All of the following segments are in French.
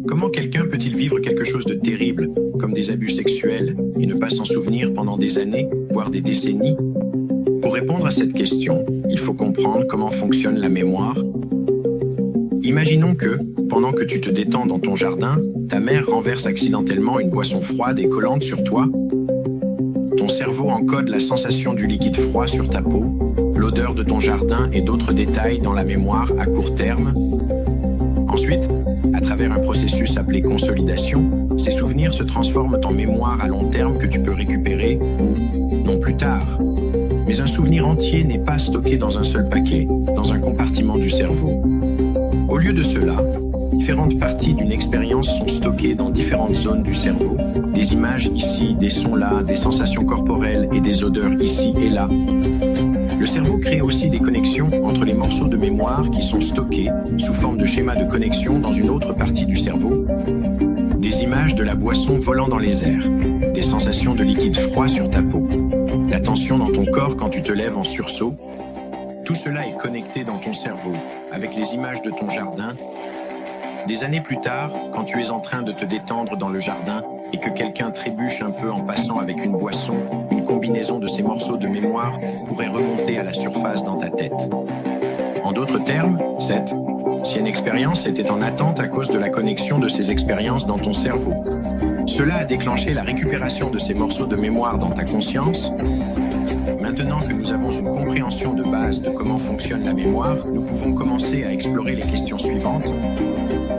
Comment quelqu'un peut-il vivre quelque chose de terrible, comme des abus sexuels, et ne pas s'en souvenir pendant des années, voire des décennies? Pour répondre à cette question, il faut comprendre comment fonctionne la mémoire. Imaginons que, pendant que tu te détends dans ton jardin, ta mère renverse accidentellement une boisson froide et collante sur toi. Ton cerveau encode la sensation du liquide froid sur ta peau, l'odeur de ton jardin et d'autres détails dans la mémoire à court terme. Ensuite, à travers un processus appelé consolidation, ces souvenirs se transforment en mémoire à long terme que tu peux récupérer ou non plus tard. Mais un souvenir entier n'est pas stocké dans un seul paquet, dans un compartiment du cerveau. Au lieu de cela, différentes parties d'une expérience sont stockées dans différentes zones du cerveau, des images ici, des sons là, des sensations corporelles et des odeurs ici et là. Le cerveau crée aussi des connexions entre les morceaux de mémoire qui sont stockés sous forme de schémas de connexion dans une autre partie du cerveau. Des images de la boisson volant dans les airs, des sensations de liquide froid sur ta peau, la tension dans ton corps quand tu te lèves en sursaut. Tout cela est connecté dans ton cerveau avec les images de ton jardin. Des années plus tard, quand tu es en train de te détendre dans le jardin et que quelqu'un trébuche un peu en passant avec une boisson, une combinaison de ces morceaux de mémoire pourrait remonter à la surface dans ta tête. En d'autres termes, cette ancienne expérience était en attente à cause de la connexion de ces expériences dans ton cerveau. Cela a déclenché la récupération de ces morceaux de mémoire dans ta conscience. Maintenant que nous avons une compréhension de base de comment fonctionne la mémoire, nous pouvons commencer à explorer les questions suivantes.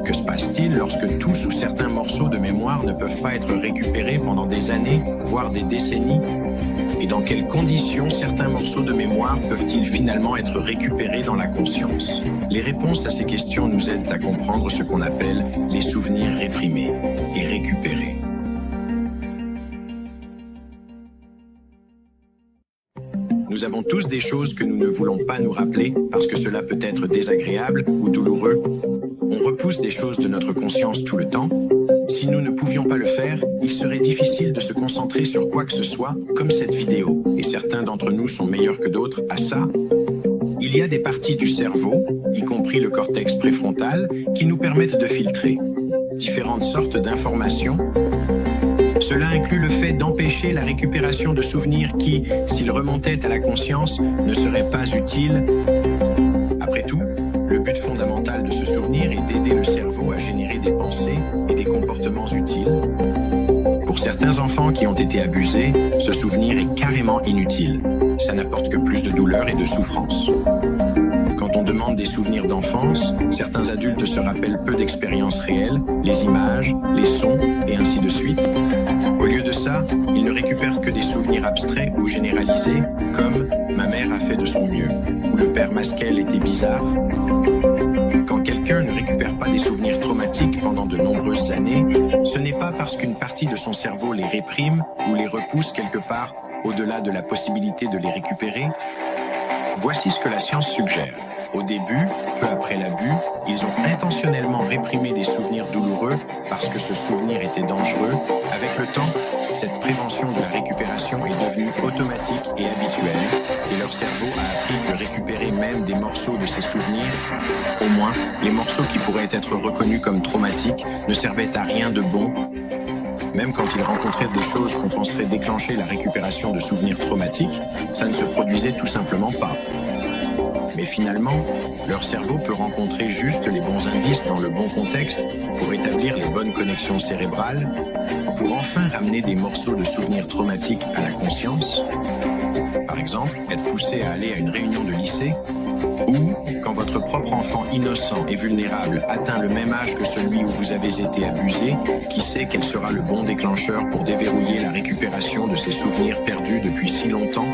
Que se passe-t-il lorsque tous ou certains morceaux de mémoire ne peuvent pas être récupérés pendant des années, voire des décennies? Et dans quelles conditions certains morceaux de mémoire peuvent-ils finalement être récupérés dans la conscience? Les réponses à ces questions nous aident à comprendre ce qu'on appelle les souvenirs réprimés et récupérés. Nous avons tous des choses que nous ne voulons pas nous rappeler parce que cela peut être désagréable ou douloureux. On repousse des choses de notre conscience tout le temps. Si nous ne pouvions pas le faire, il serait difficile de se concentrer sur quoi que ce soit, comme cette vidéo, et certains d'entre nous sont meilleurs que d'autres à ça. Il y a des parties du cerveau, y compris le cortex préfrontal, qui nous permettent de filtrer différentes sortes d'informations. Cela inclut le fait d'empêcher la récupération de souvenirs qui, s'ils remontaient à la conscience, ne seraient pas utiles. Après tout, le but fondamental de ce souvenir est d'aider le cerveau à générer des pensées et des comportements utiles. Pour certains enfants qui ont été abusés, ce souvenir est carrément inutile. Ça n'apporte que plus de douleur et de souffrance. Quand on demande des souvenirs d'enfance, certains adultes se rappellent peu d'expériences réelles, les images, les sons et ainsi de suite. Au lieu de ça, ils ne récupèrent que des souvenirs abstraits ou généralisés, comme « ma mère a fait de son mieux » ou « le père Masquel était bizarre ». Quand quelqu'un ne récupère pas des souvenirs traumatiques pendant de nombreuses années, ce n'est pas parce qu'une partie de son cerveau les réprime ou les repousse quelque part au-delà de la possibilité de les récupérer. Voici ce que la science suggère. Au début, peu après l'abus, ils ont intentionnellement réprimé des souvenirs douloureux parce que ce souvenir était dangereux. Avec le temps, cette prévention de la récupération est devenue automatique et habituelle, et leur cerveau a appris que récupérer même des morceaux de ces souvenirs, au moins les morceaux qui pourraient être reconnus comme traumatiques, ne servaient à rien de bon. Même quand ils rencontraient des choses qu'on penserait déclencher la récupération de souvenirs traumatiques, ça ne se produisait tout simplement pas. Mais finalement, leur cerveau peut rencontrer juste les bons indices dans le bon contexte pour établir les bonnes connexions cérébrales, pour enfin ramener des morceaux de souvenirs traumatiques à la conscience. Par exemple, être poussé à aller à une réunion de lycée, ou quand votre propre enfant innocent et vulnérable atteint le même âge que celui où vous avez été abusé, qui sait quel sera le bon déclencheur pour déverrouiller la récupération de ces souvenirs perdus depuis si longtemps?